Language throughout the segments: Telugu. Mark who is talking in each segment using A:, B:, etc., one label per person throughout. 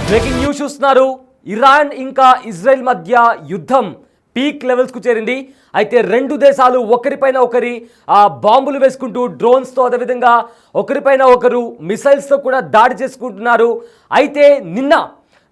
A: బ్రేకింగ్ న్యూస్ చూస్తున్నారు. ఇరాన్ ఇంకా ఇజ్రాయెల్ మధ్య యుద్ధం పీక్ లెవెల్స్కు చేరింది. అయితే రెండు దేశాలు ఒకరిపైన ఒకరి బాంబులు వేసుకుంటూ డ్రోన్స్తో, అదేవిధంగా ఒకరిపైన ఒకరు మిసైల్స్తో కూడా దాడి చేసుకుంటున్నారు. అయితే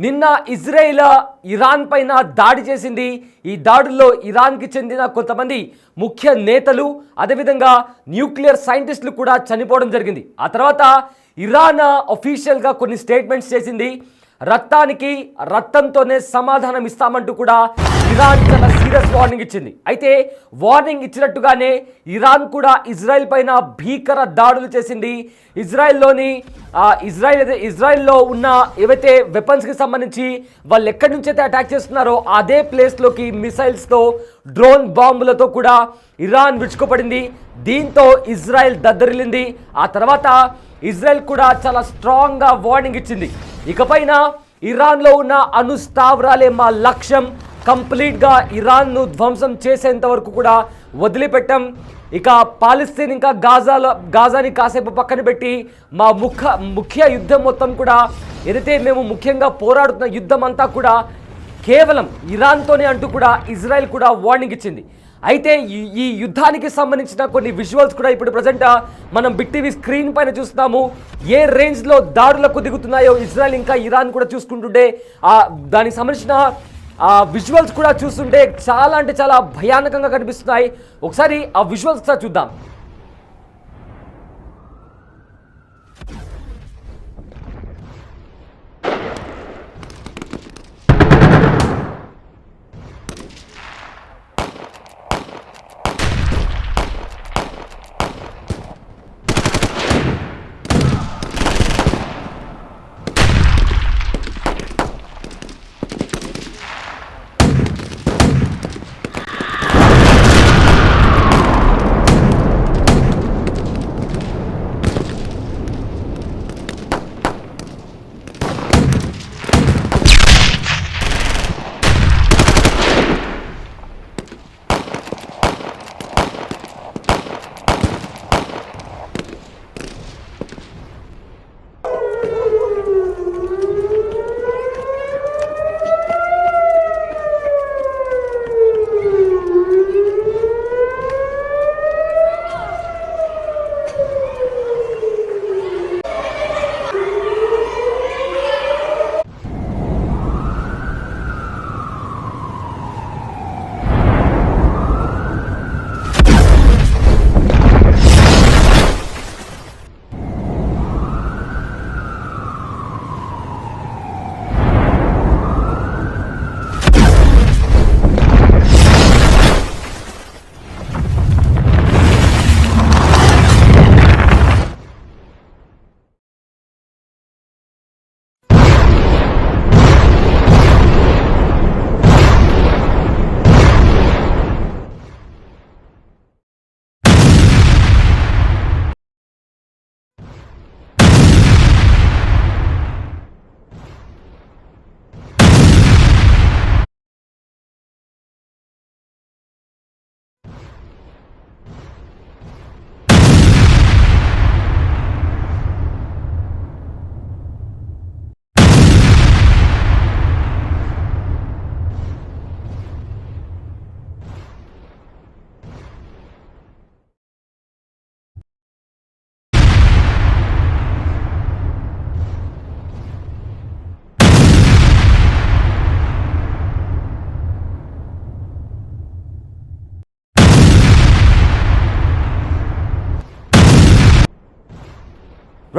A: నిన్న ఇజ్రాయెల్ ఇరాన్ పైన దాడి చేసింది. ఈ దాడుల్లో ఇరాన్కి చెందిన కొంతమంది ముఖ్య నేతలు, అదేవిధంగా న్యూక్లియర్ సైంటిస్టులు కూడా చనిపోవడం జరిగింది. ఆ తర్వాత ఇరాన్ అఫీషియల్గా కొన్ని స్టేట్మెంట్స్ చేసింది. రక్తానికి రక్తంతోనే సమాధానం ఇస్తామంటూ కూడా ఇరాన్ చాలా సీరియస్ వార్నింగ్ ఇచ్చింది. అయితే వార్నింగ్ ఇచ్చినట్టుగానే ఇరాన్ కూడా ఇజ్రాయెల్ పైన భీకర దాడులు చేసింది. ఇజ్రాయెల్లో ఉన్న ఏవైతే వెపన్స్కి సంబంధించి వాళ్ళు ఎక్కడి నుంచి అయితే అటాక్ చేస్తున్నారో అదే ప్లేస్లోకి మిసైల్స్తో, డ్రోన్ బాంబులతో కూడా ఇరాన్ విరుచుకుపడింది. దీంతో ఇజ్రాయెల్ దద్దరిల్లింది. ఆ తర్వాత ఇజ్రాయెల్ కూడా చాలా స్ట్రాంగ్గా వార్నింగ్ ఇచ్చింది. ఇకపైన ఇరాన్లో ఉన్న అణు స్థావరాలే మా లక్ష్యం, కంప్లీట్గా ఇరాన్ను ధ్వంసం చేసేంత వరకు కూడా వదిలిపెట్టాం. ఇక పాలస్తీన్ ఇంకా గాజాని కాసేపు పక్కన పెట్టి మా ముఖ్య యుద్ధం మొత్తం కూడా, ఏదైతే మేము ముఖ్యంగా పోరాడుతున్న యుద్ధం అంతా కూడా కేవలం ఇరాన్తోనే అంటూ కూడా ఇజ్రాయెల్ కూడా వార్నింగ్ ఇచ్చింది. అయితే ఈ యుద్ధానికి సంబంధించిన కొన్ని విజువల్స్ కూడా ఇప్పుడు ప్రజెంట్ మనం బిగ్ టీవీ స్క్రీన్ పైన చూస్తున్నాము. ఏ రేంజ్లో దాడులకు దిగుతున్నాయో ఇజ్రాయెల్ ఇంకా ఇరాన్ కూడా చూసుకుంటుంటే దానికి సంబంధించిన విజువల్స్ కూడా చూస్తుంటే చాలా అంటే చాలా భయానకంగా కనిపిస్తున్నాయి. ఒకసారి ఆ విజువల్స్ కూడా చూద్దాం.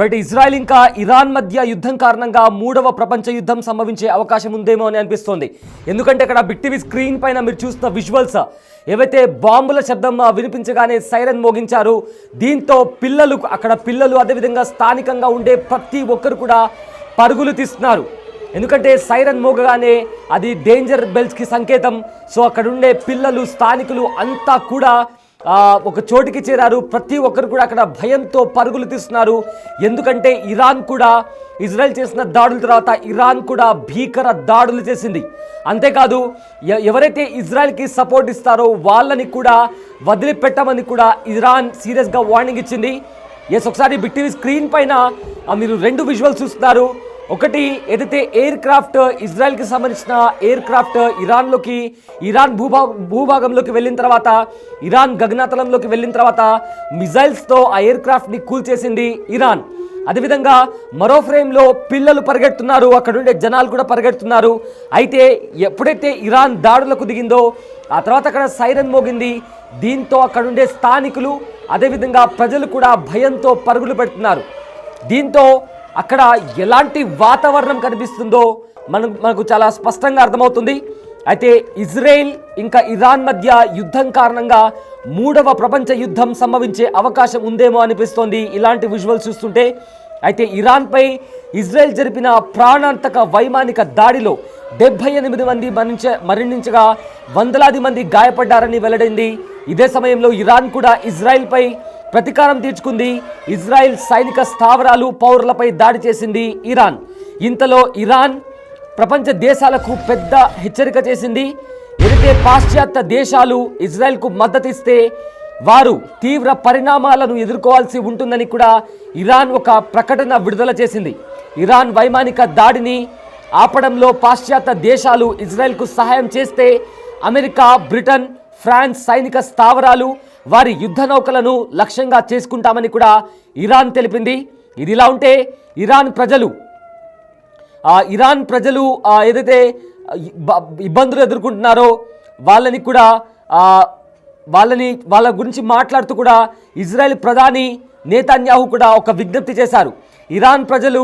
A: రైట్, ఇజ్రాయెల్ ఇంకా ఇరాన్ మధ్య యుద్ధం కారణంగా మూడవ ప్రపంచ యుద్ధం సంభవించే అవకాశం ఉందేమో అని అనిపిస్తోంది. ఎందుకంటే ఇక్కడ బిగ్ టీవీ స్క్రీన్ పైన మీరు చూస్తున్న విజువల్స్, ఏవైతే బాంబుల శబ్దం వినిపించగానే సైరన్ మోగించారు. దీంతో పిల్లలు అదేవిధంగా స్థానికంగా ఉండే ప్రతి ఒక్కరు కూడా పరుగులు తీస్తున్నారు. ఎందుకంటే సైరన్ మోగగానే అది డేంజర్ బెల్స్కి సంకేతం. సో అక్కడ ఉండే పిల్లలు, స్థానికులు అంతా కూడా ఒక చోటికి చేరారు. ప్రతి ఒక్కరు కూడా అక్కడ భయంతో పరుగులు తీస్తున్నారు. ఎందుకంటే ఇరాన్ కూడా ఇజ్రాయెల్ చేసిన దాడుల తర్వాత ఇరాన్ కూడా భీకర దాడులు చేసింది. అంతేకాదు ఎవరైతే ఇజ్రాయెల్కి సపోర్ట్ ఇస్తారో వాళ్ళని కూడా వదిలిపెట్టమని కూడా ఇరాన్ సీరియస్గా వార్నింగ్ ఇచ్చింది. ఒకసారి బిగ్ టీవీ స్క్రీన్ పైన మీరు రెండు విజువల్స్ చూస్తున్నారు. ఒకటి ఏదైతే ఎయిర్ క్రాఫ్ట్ ఇజ్రాయెల్కి సంబంధించిన ఎయిర్ క్రాఫ్ట్ ఇరాన్ భూభాగంలోకి వెళ్ళిన తర్వాత, ఇరాన్ గగనతలంలోకి వెళ్ళిన తర్వాత మిజైల్స్తో ఆ ఎయిర్ క్రాఫ్ట్ని కూల్చేసింది ఇరాన్. అదేవిధంగా మరో ఫ్రేమ్లో పిల్లలు పరిగెడుతున్నారు, అక్కడ ఉండే జనాలు కూడా పరిగెడుతున్నారు. అయితే ఎప్పుడైతే ఇరాన్ దాడులకు దిగిందో ఆ తర్వాత అక్కడ సైరన్ మోగింది. దీంతో అక్కడ ఉండే స్థానికులు అదేవిధంగా ప్రజలు కూడా భయంతో పరుగులు పెడుతున్నారు. దీంతో అక్కడ ఎలాంటి వాతావరణం కనిపిస్తుందో మనకు చాలా స్పష్టంగా అర్థమవుతుంది. అయితే ఇజ్రాయెల్ ఇంకా ఇరాన్ మధ్య యుద్ధం కారణంగా 3వ ప్రపంచ యుద్ధం సంభవించే అవకాశం ఉందేమో అనిపిస్తోంది ఇలాంటి విజువల్స్ చూస్తుంటే. అయితే ఇరాన్పై ఇజ్రాయెల్ జరిపిన ప్రాణాంతక వైమానిక దాడిలో 78 మంది మరణించగా వందలాది మంది గాయపడ్డారని వెల్లడైంది. ఇదే సమయంలో ఇరాన్ కూడా ఇజ్రాయెల్పై ప్రతీకారం తీర్చుకుంది. ఇజ్రాయెల్ సైనిక స్థావరాలు, పౌరులపై దాడి చేసింది ఇరాన్. ఇంతలో ఇరాన్ ప్రపంచ దేశాలకు పెద్ద హెచ్చరిక చేసింది. ఏదైతే పాశ్చాత్య దేశాలు ఇజ్రాయెల్కు మద్దతిస్తే వారు తీవ్ర పరిణామాలను ఎదుర్కోవాల్సి ఉంటుందని కూడా ఇరాన్ ఒక ప్రకటన విడుదల చేసింది. ఇరాన్ వైమానిక దాడిని ఆపడంలో పాశ్చాత్య దేశాలు ఇజ్రాయెల్కు సహాయం చేస్తే అమెరికా, బ్రిటన్, ఫ్రాన్స్ సైనిక స్థావరాలు, వారి యుద్ధ నౌకలను లక్ష్యంగా చేసుకుంటామని కూడా ఇరాన్ తెలిపింది. ఇదిలా ఉంటే ఇరాన్ ప్రజలు ఏదైతే ఇబ్బందులు ఎదుర్కొంటున్నారో వాళ్ళ గురించి మాట్లాడుతూ కూడా ఇజ్రాయెల్ ప్రధాని నేతన్యాహు కూడా ఒక విజ్ఞప్తి చేశారు. ఇరాన్ ప్రజలు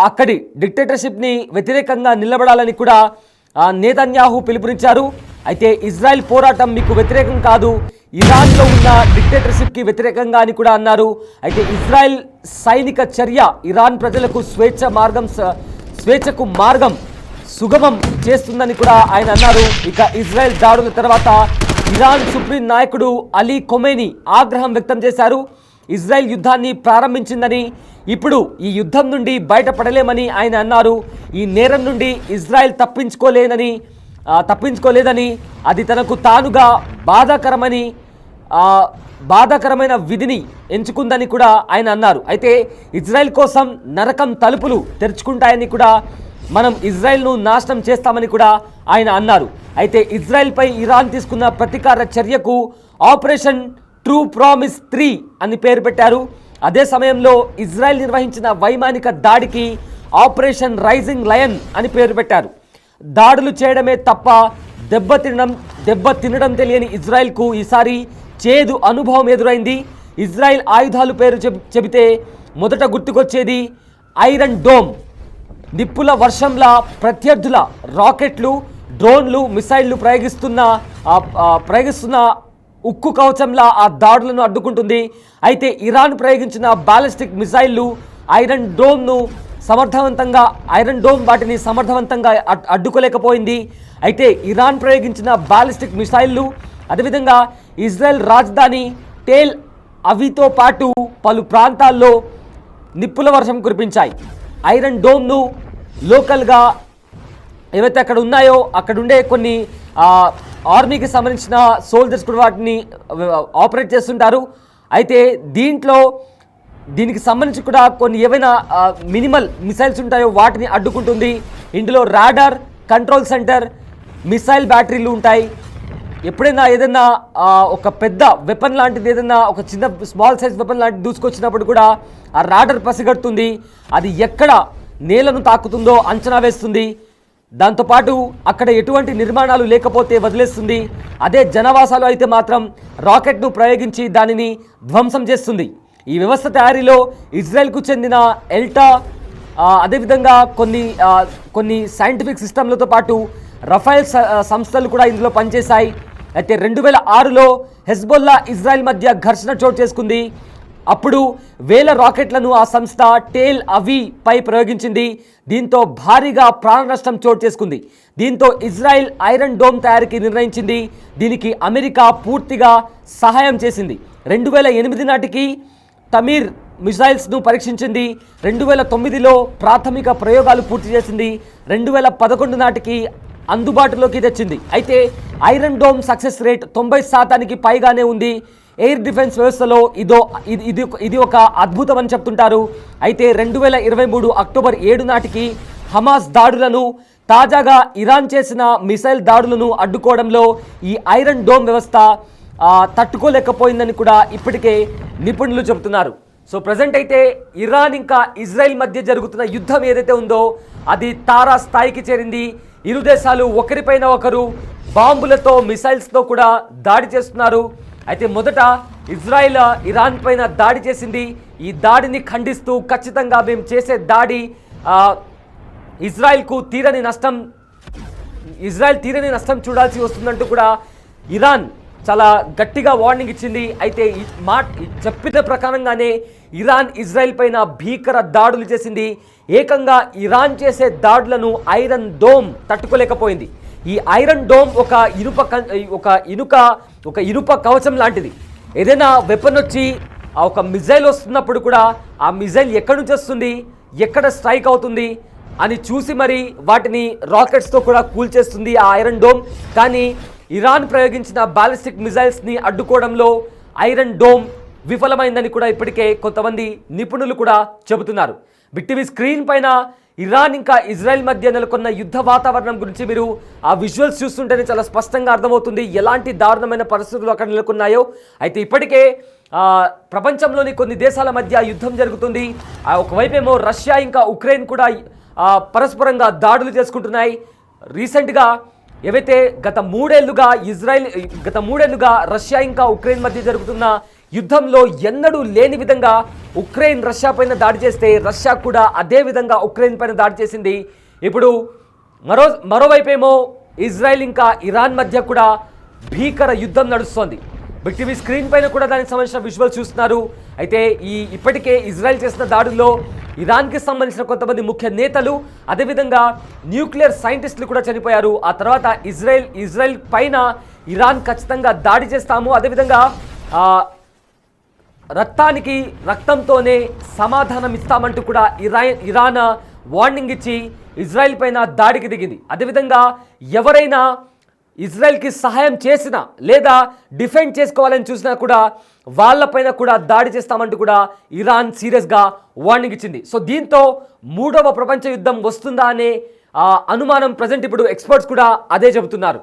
A: అక్కడి డిక్టేటర్షిప్ని వ్యతిరేకంగా నిలబడాలని కూడా నేతన్యాహు పిలుపునిచ్చారు. అయితే ఇజ్రాయెల్ పోరాటం మీకు వ్యతిరేకం కాదు, ఇరాన్లో ఉన్న డిక్టేటర్షిప్కి వ్యతిరేకంగా అని కూడా అన్నారు. అయితే ఇజ్రాయెల్ సైనిక చర్య ఇరాన్ ప్రజలకు స్వేచ్ఛకు మార్గం సుగమం చేస్తుందని కూడా ఆయన అన్నారు. ఇక ఇజ్రాయెల్ దాడుల తర్వాత ఇరాన్ సుప్రీం నాయకుడు అలీ ఖొమైనీ ఆగ్రహం వ్యక్తం చేశారు. ఇజ్రాయెల్ యుద్ధాన్ని ప్రారంభించిందని, ఇప్పుడు ఈ యుద్ధం నుండి బయటపడలేమని ఆయన అన్నారు. ఈ నేరం నుండి ఇజ్రాయెల్ తప్పించుకోలేదని, అది తనకు తానుగా బాధాకరమైన విధిని ఎంచుకుందని కూడా ఆయన అన్నారు. అయితే ఇజ్రాయెల్ కోసం నరకం తలుపులు తెరుచుకుంటాయని కూడా, మనం ఇజ్రాయెల్ను నాశనం చేస్తామని కూడా ఆయన అన్నారు. అయితే ఇజ్రాయెల్పై ఇరాన్ తీసుకున్న ప్రతీకార చర్యకు ఆపరేషన్ ట్రూ ప్రామిస్ 3 అని పేరు పెట్టారు. అదే సమయంలో ఇజ్రాయెల్ నిర్వహించిన వైమానిక దాడికి ఆపరేషన్ రైజింగ్ లయన్ అని పేరు పెట్టారు. దాడులు చేయడమే తప్ప దెబ్బ తినడం తెలియని ఇజ్రాయెల్కు ఈసారి చేదు అనుభవం ఎదురైంది. ఇజ్రాయెల్ ఆయుధాలు పేరు చెబితే మొదట గుర్తుకొచ్చేది ఐరన్ డోమ్. నిప్పుల వర్షంలా ప్రత్యర్థుల రాకెట్లు, డ్రోన్లు, మిసైళ్లు ప్రయోగిస్తున్న ఉక్కు కవచంలా ఆ దాడులను అడ్డుకుంటుంది. అయితే ఇరాన్ ప్రయోగించిన బాలిస్టిక్ మిసైళ్లు ఐరన్ డోమ్ వాటిని సమర్థవంతంగా అడ్డుకోలేకపోయింది. అయితే ఇరాన్ ప్రయోగించిన బాలిస్టిక్ మిసైళ్లు అదేవిధంగా ఇజ్రాయెల్ రాజధాని టెల్ అవివ్తో పాటు పలు ప్రాంతాల్లో నిప్పుల వర్షం కురిపించాయి. ఐరన్ డోమ్ను లోకల్గా ఏవైతే అక్కడ ఉన్నాయో అక్కడ ఉండే కొన్ని ఆర్మీకి సంబంధించిన సోల్జర్స్ కూడా వాటిని ఆపరేట్ చేస్తుంటారు. అయితే దీనికి సంబంధించి కూడా కొన్ని ఏవైనా మినిమల్ మిసైల్స్ ఉంటాయో వాటిని అడ్డుకుంటుంది. ఇందులో రాడార్, కంట్రోల్ సెంటర్, మిసైల్ బ్యాటరీలు ఉంటాయి. ఎప్పుడైనా ఏదైనా ఒక పెద్ద వెపన్ లాంటిది, ఏదైనా ఒక చిన్న స్మాల్ సైజ్ వెపన్ లాంటిది దూసుకొచ్చినప్పుడు కూడా ఆ రాడార్ పసిగడుతుంది. అది ఎక్కడ నేలను తాకుతుందో అంచనా వేస్తుంది. దాంతోపాటు అక్కడ ఎటువంటి నిర్మాణాలు లేకపోతే వదిలేస్తుంది. అదే జనవాసాలు అయితే మాత్రం రాకెట్ను ప్రయోగించి దానిని ధ్వంసం చేస్తుంది. ఈ వ్యవస్థ తయారీలో ఇజ్రాయెల్కు చెందిన ఎల్టా, అదేవిధంగా కొన్ని సైంటిఫిక్ సిస్టమ్లతో పాటు రఫైల్ సంస్థలు కూడా ఇందులో పనిచేశాయి. అయితే 2006లో హెజ్బొల్లా ఇజ్రాయెల్ మధ్య ఘర్షణ చోటు చేసుకుంది. అప్పుడు వేల రాకెట్లను ఆ సంస్థ టెల్ అవీపై ప్రయోగించింది. దీంతో భారీగా ప్రాణ నష్టం చోటు చేసుకుంది. దీంతో ఇజ్రాయెల్ ఐరన్ డోమ్ తయారీకి నిర్ణయించింది. దీనికి అమెరికా పూర్తిగా సహాయం చేసింది. 2008 నాటికి తమీర్ మిసైల్స్ను పరీక్షించింది. 2009లో ప్రాథమిక ప్రయోగాలు పూర్తి చేసింది. 2011 నాటికి అందుబాటులోకి తెచ్చింది. అయితే ఐరన్ డోమ్ సక్సెస్ రేట్ 90% పైగానే ఉంది. ఎయిర్ డిఫెన్స్ వ్యవస్థలో ఇది ఒక అద్భుతం అని చెప్తుంటారు. అయితే 2023 అక్టోబర్ 7 నాటికి హమాస్ దాడులను, తాజాగా ఇరాన్ చేసిన మిసైల్ దాడులను అడ్డుకోవడంలో ఈ ఐరన్ డోమ్ వ్యవస్థ తట్టుకోలేకపోయిందని కూడా ఇప్పటికే నిపుణులు చెబుతున్నారు. సో ప్రజెంట్ అయితే ఇరాన్ ఇంకా ఇజ్రాయెల్ మధ్య జరుగుతున్న యుద్ధం ఏదైతే ఉందో అది తారా స్థాయికి చేరింది. ఇరు దేశాలు ఒకరిపైన ఒకరు బాంబులతో, మిసైల్స్తో కూడా దాడి చేస్తున్నారు. అయితే మొదట ఇజ్రాయెల్ ఇరాన్ పైన దాడి చేసింది. ఈ దాడిని ఖండిస్తూ ఖచ్చితంగా మేము చేసే దాడి ఇజ్రాయెల్ తీరని నష్టం చూడాల్సి వస్తుందంటూ కూడా ఇరాన్ చాలా గట్టిగా వార్నింగ్ ఇచ్చింది. అయితే చెప్పిన ప్రకారంగానే ఇరాన్ ఇజ్రాయెల్ పైన భీకర దాడులు చేసింది. ఏకంగా ఇరాన్ చేసే దాడులను ఐరన్ డోమ్ తట్టుకోలేకపోయింది. ఈ ఐరన్ డోమ్ ఒక ఇనుప కవచం లాంటిది. ఏదైనా వెపన్ వచ్చి ఒక మిజైల్ వస్తున్నప్పుడు కూడా ఆ మిజైల్ ఎక్కడి నుంచి వస్తుంది, ఎక్కడ స్ట్రైక్ అవుతుంది అని చూసి మరి వాటిని రాకెట్స్తో కూడా కూల్చేస్తుంది ఆ ఐరన్ డోమ్. కానీ ఇరాన్ ప్రయోగించిన బాలిస్టిక్ మిజైల్స్ని అడ్డుకోవడంలో ఐరన్ డోమ్ విఫలమైందని కూడా ఇప్పటికే కొంతమంది నిపుణులు కూడా చెబుతున్నారు. బిగ్ టీవీ స్క్రీన్ పైన ఇరాన్ ఇంకా ఇజ్రాయెల్ మధ్య నెలకొన్న యుద్ధ వాతావరణం గురించి మీరు ఆ విజువల్స్ చూస్తుంటేనే చాలా స్పష్టంగా అర్థమవుతుంది ఎలాంటి దారుణమైన పరిస్థితులు అక్కడ నెలకొన్నాయో. అయితే ఇప్పటికే ప్రపంచంలోని కొన్ని దేశాల మధ్య యుద్ధం జరుగుతుంది. ఒకవైపేమో రష్యా ఇంకా ఉక్రెయిన్ కూడా పరస్పరంగా దాడులు చేసుకుంటున్నాయి. రీసెంట్గా ఏవైతే గత మూడేళ్లుగా రష్యా ఇంకా ఉక్రెయిన్ మధ్య జరుగుతున్న యుద్ధంలో ఎన్నడూ లేని విధంగా ఉక్రెయిన్ రష్యా పైన దాడి చేస్తే రష్యా కూడా అదే విధంగా ఉక్రెయిన్ పైన దాడి చేసింది. ఇప్పుడు మరోవైపేమో ఇజ్రాయెల్ ఇంకా ఇరాన్ మధ్య కూడా భీకర యుద్ధం నడుస్తోంది. బిగ్ టీవీ స్క్రీన్ పైన కూడా దానికి సంబంధించిన విజువల్ చూస్తున్నారు. అయితే ఇప్పటికే ఇజ్రాయెల్ చేసిన దాడుల్లో ఇరాన్కి సంబంధించిన కొంతమంది ముఖ్య నేతలు, అదేవిధంగా న్యూక్లియర్ సైంటిస్టులు కూడా చనిపోయారు. ఆ తర్వాత ఇజ్రాయెల్ పైన ఇరాన్ ఖచ్చితంగా దాడి చేస్తాము, అదేవిధంగా రక్తంతోనే సమాధానం ఇస్తామంటూ కూడా ఇరాన్ వార్నింగ్ ఇచ్చి ఇజ్రాయెల్ పైన దాడికి దిగింది. అదేవిధంగా ఎవరైనా ఇజ్రాయెల్కి సహాయం చేసినా లేదా డిఫెండ్ చేసుకోవాలని చూసినా కూడా వాళ్ళపైన కూడా దాడి చేస్తామంటూ కూడా ఇరాన్ సీరియస్గా వార్నింగ్ ఇచ్చింది. సో దీంతో మూడవ ప్రపంచ యుద్ధం వస్తుందా అనే అనుమానం ప్రజెంట్ ఇప్పుడు ఎక్స్పర్ట్స్ కూడా అదే చెబుతున్నారు.